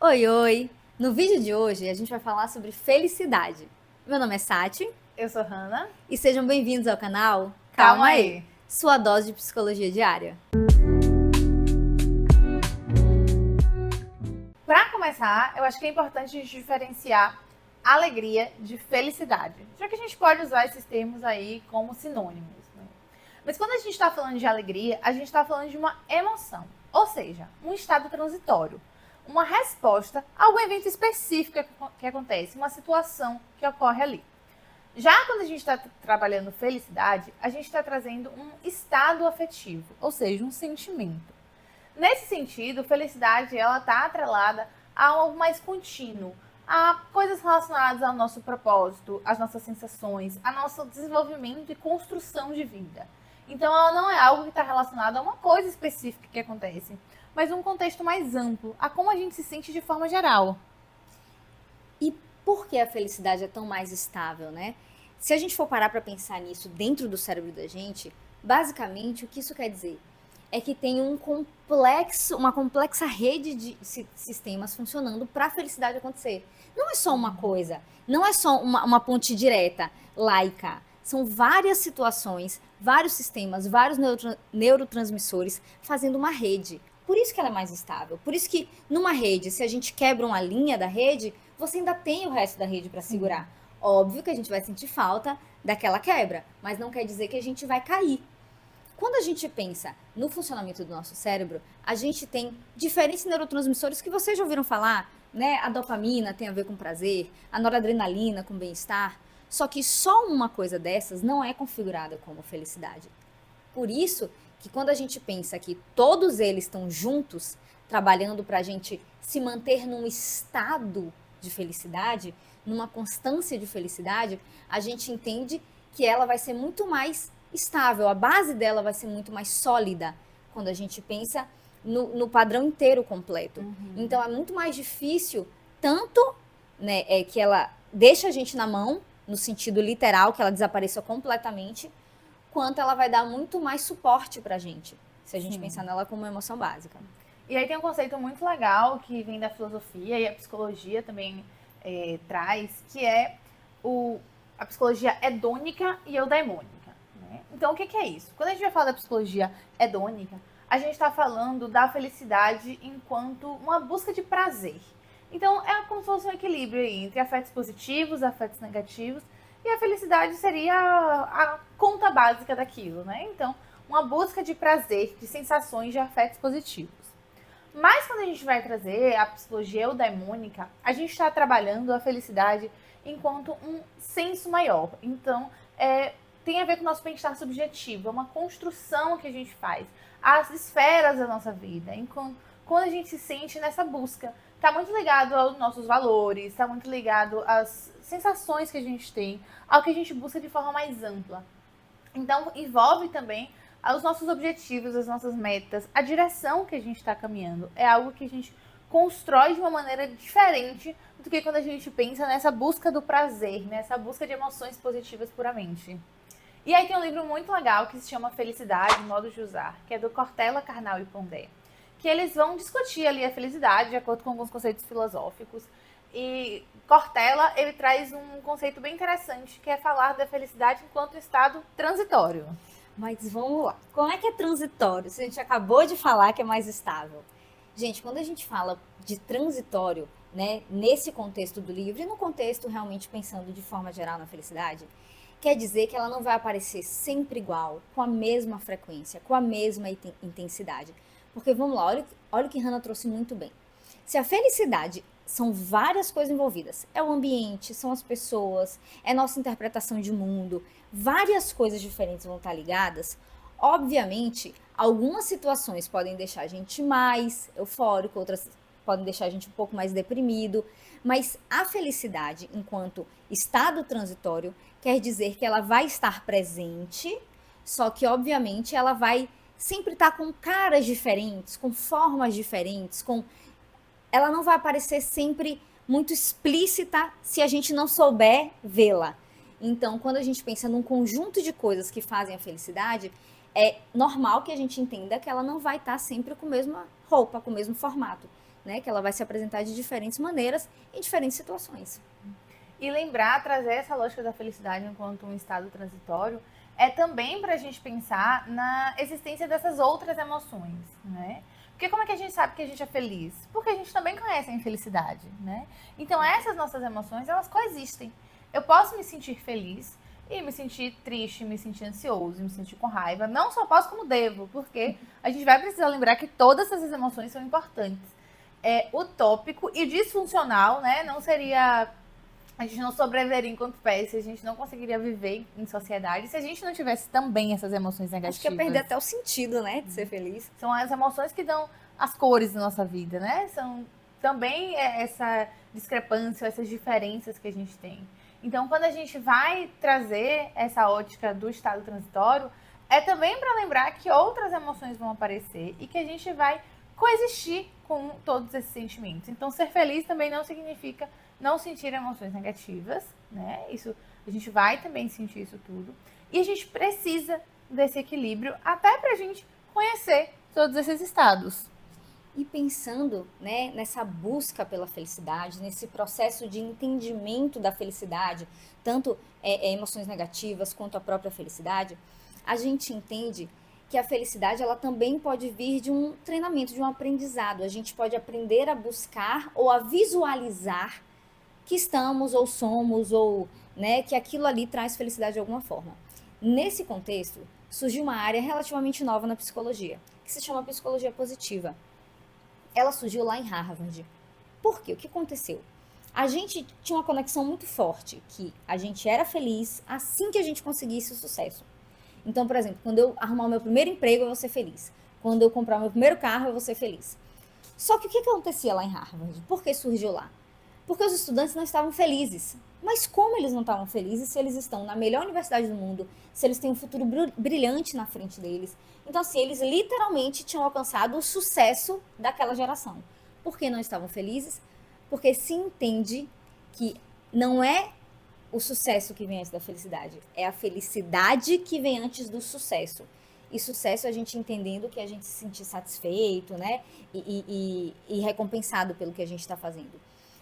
Oi, oi! No vídeo de hoje a gente vai falar sobre felicidade. Meu nome é Sati Eu sou Hannah. e sejam bem-vindos ao canal Calma aí. sua dose de psicologia diária. Para começar, eu acho que é importante a gente diferenciar alegria de felicidade, já que a gente pode usar esses termos aí como sinônimos, né? Mas quando a gente está falando de alegria, a gente está falando de uma emoção, ou seja, um estado transitório, uma resposta a algum evento específico que acontece, uma situação que ocorre ali. Já quando a gente está trabalhando felicidade, a gente está trazendo um estado afetivo, ou seja, um sentimento. Nesse sentido, felicidade ela está atrelada a algo mais contínuo, a coisas relacionadas ao nosso propósito, às nossas sensações, ao nosso desenvolvimento e construção de vida. Então, ela não é algo que está relacionado a uma coisa específica que acontece, mas um contexto mais amplo, a como a gente se sente de forma geral. E por que a felicidade é tão mais estável, né? Se a gente for parar para pensar nisso dentro do cérebro da gente, basicamente o que isso quer dizer? É que tem uma complexa rede de sistemas funcionando para a felicidade acontecer. Não é só uma coisa, não é só uma ponte direta, laica. São várias situações, vários sistemas, vários neurotransmissores fazendo uma rede. Por isso que ela é mais estável. Por isso que numa rede, se a gente quebra uma linha da rede, você ainda tem o resto da rede para segurar. Óbvio que a gente vai sentir falta daquela quebra, mas não quer dizer que a gente vai cair. Quando a gente pensa no funcionamento do nosso cérebro, a gente tem diferentes neurotransmissores que vocês já ouviram falar, né? A dopamina tem a ver com prazer, a noradrenalina com bem-estar. Só que só uma coisa dessas não é configurada como felicidade. Por isso que quando a gente pensa que todos eles estão juntos, trabalhando para a gente se manter num estado de felicidade, numa constância de felicidade, a gente entende que ela vai ser muito mais estável, a base dela vai ser muito mais sólida quando a gente pensa no padrão inteiro completo. Então é muito mais difícil, tanto né, que ela deixa a gente na mão, no sentido literal, que ela desapareça completamente, quanto ela vai dar muito mais suporte pra gente, se a gente pensar nela como uma emoção básica. E aí tem um conceito muito legal que vem da filosofia e a psicologia também traz, que é a psicologia hedônica e eudaimônica, né? Então, o que é isso? Quando a gente vai falar da psicologia hedônica, a gente está falando da felicidade enquanto uma busca de prazer. Então, é como se fosse um equilíbrio aí entre afetos positivos, afetos negativos, e a felicidade seria a conta básica daquilo, né? Então, uma busca de prazer, de sensações, de afetos positivos. Mas quando a gente vai trazer a psicologia eudaimônica, a gente está trabalhando a felicidade enquanto um senso maior. Então, tem a ver com o nosso bem-estar subjetivo, é uma construção que a gente faz, as esferas da nossa vida, quando a gente se sente nessa busca. Está muito ligado aos nossos valores, está muito ligado às sensações que a gente tem, ao que a gente busca de forma mais ampla. Então, envolve também os nossos objetivos, as nossas metas, a direção que a gente está caminhando. É algo que a gente constrói de uma maneira diferente do que quando a gente pensa nessa busca do prazer, nessa busca de emoções positivas puramente. E aí tem um livro muito legal que se chama Felicidade, Modos de Usar, que é do Cortella, Karnal e Pondé, que eles vão discutir ali a felicidade de acordo com alguns conceitos filosóficos. E Cortella, ele traz um conceito bem interessante, que é falar da felicidade enquanto estado transitório. Mas vamos lá. Como é que é transitório? Se a gente acabou de falar que é mais estável. Gente, quando a gente fala de transitório, né, nesse contexto do livro e no contexto realmente pensando de forma geral na felicidade, quer dizer que ela não vai aparecer sempre igual, com a mesma frequência, com a mesma intensidade. Porque vamos lá, olha o que Hannah trouxe muito bem. Se a felicidade são várias coisas envolvidas, é o ambiente, são as pessoas, é nossa interpretação de mundo, várias coisas diferentes vão estar ligadas. Obviamente, algumas situações podem deixar a gente mais eufórico, outras podem deixar a gente um pouco mais deprimido, mas a felicidade, enquanto estado transitório, quer dizer que ela vai estar presente, só que, obviamente, ela vai sempre estar com caras diferentes, com formas diferentes, ela não vai aparecer sempre muito explícita se a gente não souber vê-la. Então, quando a gente pensa num conjunto de coisas que fazem a felicidade, é normal que a gente entenda que ela não vai estar sempre com a mesma roupa, com o mesmo formato. né? Que ela vai se apresentar de diferentes maneiras em diferentes situações. E lembrar, trazer essa lógica da felicidade enquanto um estado transitório é também para a gente pensar na existência dessas outras emoções, né? Porque como é que a gente sabe que a gente é feliz? Porque a gente também conhece a infelicidade, né? Então essas nossas emoções, elas coexistem. Eu posso me sentir feliz e me sentir triste, me sentir ansioso, me sentir com raiva. Não só posso, como devo, porque a gente vai precisar lembrar que todas essas emoções são importantes. É utópico e disfuncional, né? Não seria... A gente não sobreviveria enquanto espécie, a gente não conseguiria viver em sociedade se a gente não tivesse também essas emoções negativas. Acho que é perder até o sentido, né, de ser feliz. São as emoções que dão as cores da nossa vida, né? São também essa discrepância, essas diferenças que a gente tem. Então, quando a gente vai trazer essa ótica do estado transitório, é também para lembrar que outras emoções vão aparecer e que a gente vai coexistir com todos esses sentimentos. Então, ser feliz também não significa não sentir emoções negativas, né? Isso, a gente vai também sentir isso tudo. E a gente precisa desse equilíbrio até para a gente conhecer todos esses estados. E pensando, né, nessa busca pela felicidade, nesse processo de entendimento da felicidade, tanto emoções negativas quanto a própria felicidade, a gente entende que a felicidade ela também pode vir de um treinamento, de um aprendizado. A gente pode aprender a buscar ou a visualizar que estamos ou somos ou, né, que aquilo ali traz felicidade de alguma forma. Nesse contexto, surgiu uma área relativamente nova na psicologia, que se chama psicologia positiva. Ela surgiu lá em Harvard. Por quê? O que aconteceu? A gente tinha uma conexão muito forte, que a gente era feliz assim que a gente conseguisse o sucesso. Então, por exemplo, quando eu arrumar o meu primeiro emprego, eu vou ser feliz. Quando eu comprar o meu primeiro carro, eu vou ser feliz. Só que o que acontecia lá em Harvard? Por que surgiu lá? Porque os estudantes não estavam felizes. Mas como eles não estavam felizes se eles estão na melhor universidade do mundo, se eles têm um futuro brilhante na frente deles? Então, assim, eles literalmente tinham alcançado o sucesso daquela geração. Por que não estavam felizes? Porque se entende que não é o sucesso que vem antes da felicidade, é a felicidade que vem antes do sucesso. E sucesso é a gente entendendo que a gente se sentir satisfeito, né? E recompensado pelo que a gente está fazendo.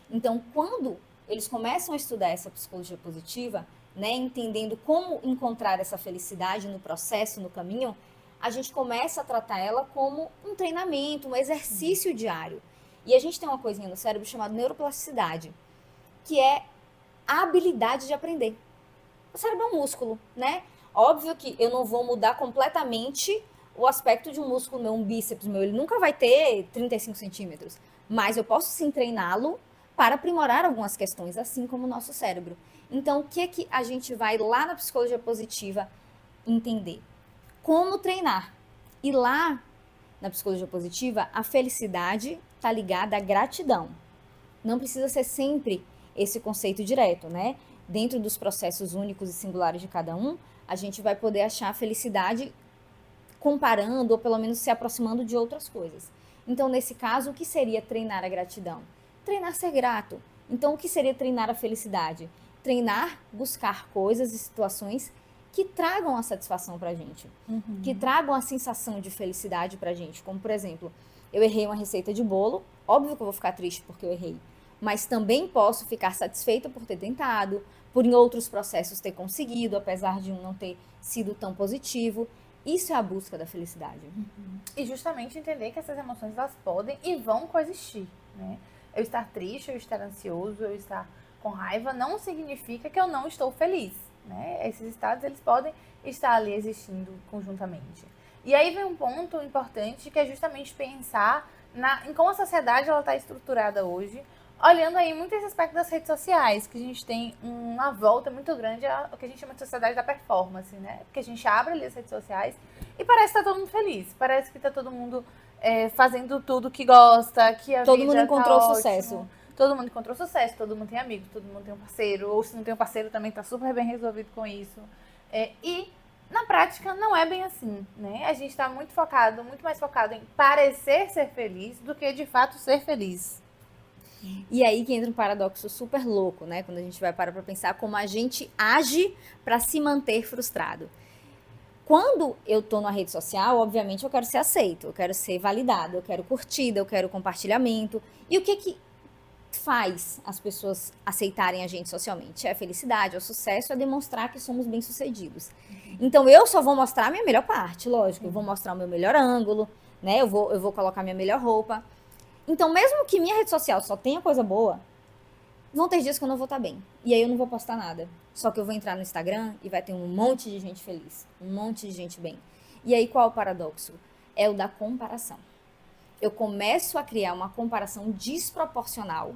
Então, quando eles começam a estudar essa psicologia positiva, né, entendendo como encontrar essa felicidade no processo, no caminho, a gente começa a tratar ela como um treinamento, um exercício diário. E a gente tem uma coisinha no cérebro chamada neuroplasticidade, que é a habilidade de aprender. O cérebro é um músculo, né? Óbvio que eu não vou mudar completamente o aspecto de um músculo meu, um bíceps meu, ele nunca vai ter 35 centímetros, mas eu posso sim treiná-lo para aprimorar algumas questões, assim como o nosso cérebro. Então, o que é que a gente vai lá na psicologia positiva entender? Como treinar. E lá, na psicologia positiva, a felicidade está ligada à gratidão. Não precisa ser sempre esse conceito direto, né? Dentro dos processos únicos e singulares de cada um, a gente vai poder achar a felicidade comparando ou pelo menos se aproximando de outras coisas. Então, nesse caso, o que seria treinar a gratidão? Treinar ser grato. Então, o que seria treinar a felicidade? Treinar, buscar coisas e situações que tragam a satisfação pra gente, que tragam a sensação de felicidade pra gente. Como, por exemplo, eu errei uma receita de bolo, óbvio que eu vou ficar triste porque eu errei, mas também posso ficar satisfeita por ter tentado, por em outros processos ter conseguido, apesar de um não ter sido tão positivo. Isso é a busca da felicidade. E justamente entender que essas emoções elas podem e vão coexistir, né? Eu estar triste, eu estar ansioso, eu estar com raiva não significa que eu não estou feliz, né? Esses estados eles podem estar ali existindo conjuntamente. E aí vem um ponto importante que é justamente pensar em como a sociedade ela está estruturada hoje, olhando aí muito esse aspecto das redes sociais, que a gente tem uma volta muito grande ao que a gente chama de sociedade da performance, né? Porque a gente abre ali as redes sociais e parece que tá todo mundo feliz, parece que tá todo mundo fazendo tudo que gosta, que a Todo vida mundo encontrou tá sucesso. ótimo. Todo mundo encontrou sucesso, todo mundo tem amigos, todo mundo tem um parceiro, ou se não tem um parceiro também tá super bem resolvido com isso. E na prática não é bem assim, né? A gente tá muito mais focado em parecer ser feliz do que de fato ser feliz. E aí que entra um paradoxo super louco, né? Quando a gente vai parar pra pensar como a gente age para se manter frustrado. quando eu tô na rede social, obviamente eu quero ser aceito, eu quero ser validado, eu quero curtida, eu quero compartilhamento. E o que faz as pessoas aceitarem a gente socialmente? É a felicidade, é o sucesso, é demonstrar que somos bem-sucedidos. Então eu só vou mostrar a minha melhor parte, lógico, eu vou mostrar o meu melhor ângulo, né? Eu vou colocar minha melhor roupa. Então, mesmo que minha rede social só tenha coisa boa, vão ter dias que eu não vou estar bem. E aí eu não vou postar nada. Só que eu vou entrar no Instagram e vai ter um monte de gente feliz, um monte de gente bem. E aí qual é o paradoxo? É o da comparação. Eu começo a criar uma comparação desproporcional,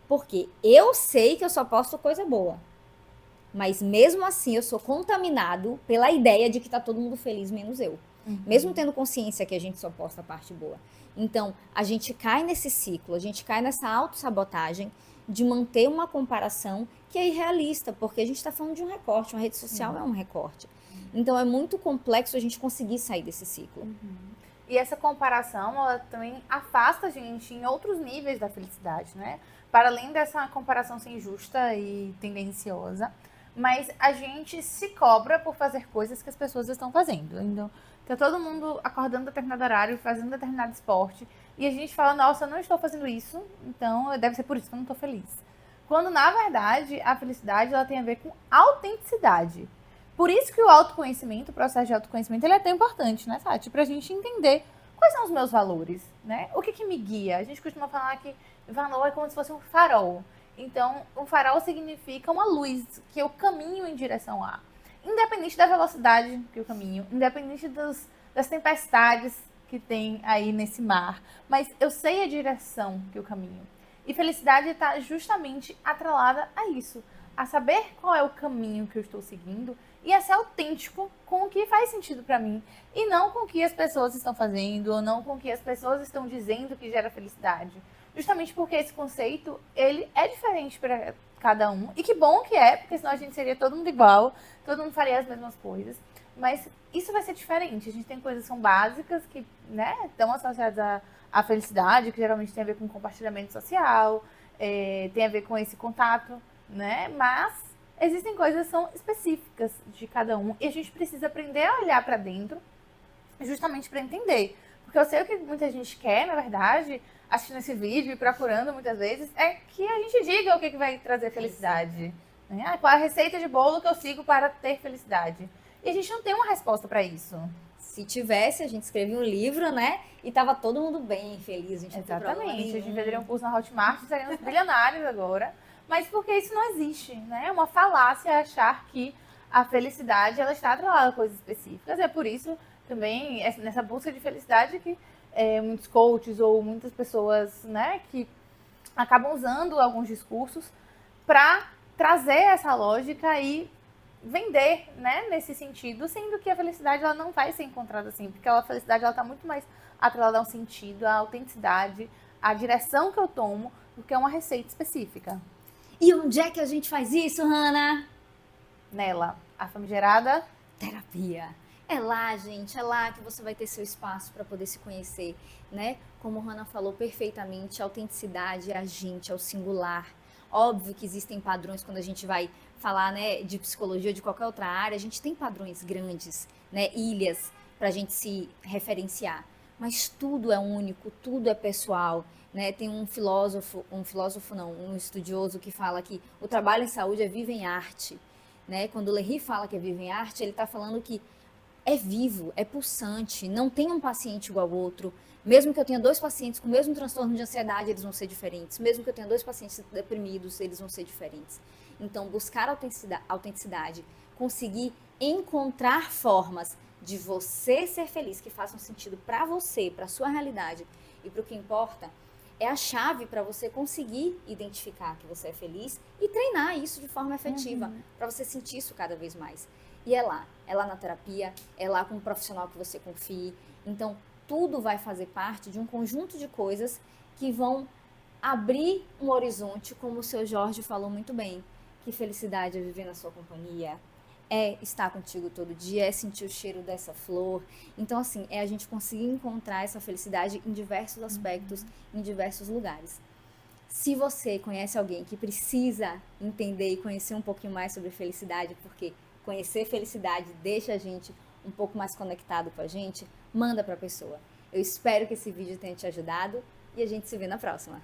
porque eu sei que eu só posto coisa boa. Mas mesmo assim eu sou contaminado pela ideia de que tá todo mundo feliz, menos eu. Mesmo tendo consciência que a gente só posta a parte boa. Então, a gente cai nesse ciclo, a gente cai nessa autossabotagem de manter uma comparação que é irrealista, porque a gente está falando de um recorte, uma rede social é um recorte. Então, é muito complexo a gente conseguir sair desse ciclo. E essa comparação, ela também afasta a gente em outros níveis da felicidade, né? Para além dessa comparação ser injusta e tendenciosa, mas a gente se cobra por fazer coisas que as pessoas estão fazendo. Então, tá todo mundo acordando em determinado horário, fazendo determinado esporte, e a gente fala, nossa, eu não estou fazendo isso, então deve ser por isso que eu não estou feliz. Quando, na verdade, a felicidade ela tem a ver com autenticidade. Por isso que o autoconhecimento, o processo de autoconhecimento, ele é tão importante, né, Sati? Pra gente entender quais são os meus valores, né? O que me guia? A gente costuma falar que valor é como se fosse um farol. Então, um farol significa uma luz que eu caminho em direção a. Independente da velocidade que eu caminho, independente das tempestades que tem aí nesse mar. Mas eu sei a direção que eu caminho. E felicidade está justamente atrelada a isso. A saber qual é o caminho que eu estou seguindo e a ser autêntico com o que faz sentido para mim. E não com o que as pessoas estão fazendo, ou não com o que as pessoas estão dizendo que gera felicidade. Justamente porque esse conceito, ele é diferente para cada um. E que bom que é, porque senão a gente seria todo mundo igual, todo mundo faria as mesmas coisas. Mas isso vai ser diferente. A gente tem coisas que são básicas, que, né, estão associadas à felicidade, que geralmente tem a ver com compartilhamento social, tem a ver com esse contato, né? Mas existem coisas que são específicas de cada um. E a gente precisa aprender a olhar para dentro, justamente para entender. Porque eu sei o que muita gente quer, na verdade, assistindo esse vídeo e procurando muitas vezes, é que a gente diga o que vai trazer felicidade. Né? Qual é a receita de bolo que eu sigo para ter felicidade? E a gente não tem uma resposta para isso. Se tivesse, a gente escrevia um livro, né? E tava todo mundo bem, feliz. A gente Exatamente. A gente venderia um curso na Hotmart e seríamos bilionários agora. Mas porque isso não existe, né? É uma falácia achar que a felicidade ela está atrelada a coisas específicas. É por isso também, nessa busca de felicidade, que muitos coaches ou muitas pessoas, né, que acabam usando alguns discursos para trazer essa lógica e vender, né, nesse sentido, sendo que a felicidade ela não vai ser encontrada assim, porque a felicidade ela está muito mais atrelada ao sentido, à autenticidade, à direção que eu tomo, do que é uma receita específica. E onde é que a gente faz isso, Hannah? Nela, a famigerada terapia. É lá, gente, é lá que você vai ter seu espaço para poder se conhecer, né? Como a Hannah falou perfeitamente, a autenticidade é a gente, é o singular. Óbvio que existem padrões quando a gente vai falar, né, de psicologia ou de qualquer outra área, a gente tem padrões grandes, né, ilhas para a gente se referenciar. Mas tudo é único, tudo é pessoal, né? Tem um estudioso que fala que o trabalho em saúde é viver em arte, né? Quando o Léry fala que é viver em arte, ele está falando que é vivo, é pulsante, não tem um paciente igual ao outro. Mesmo que eu tenha 2 pacientes com o mesmo transtorno de ansiedade, eles vão ser diferentes. Mesmo que eu tenha 2 pacientes deprimidos, eles vão ser diferentes. Então, buscar autenticidade, conseguir encontrar formas de você ser feliz, que façam sentido para você, para sua realidade e para o que importa, é a chave para você conseguir identificar que você é feliz e treinar isso de forma efetiva, para você sentir isso cada vez mais. E é lá na terapia, é lá com um profissional que você confie. Então, tudo vai fazer parte de um conjunto de coisas que vão abrir um horizonte, como o seu Jorge falou muito bem. Que felicidade é viver na sua companhia, é estar contigo todo dia, é sentir o cheiro dessa flor. Então, assim, é a gente conseguir encontrar essa felicidade em diversos aspectos, em diversos lugares. Se você conhece alguém que precisa entender e conhecer um pouquinho mais sobre felicidade, porque conhecer felicidade deixa a gente um pouco mais conectado com a gente, manda para a pessoa. Eu espero que esse vídeo tenha te ajudado e a gente se vê na próxima.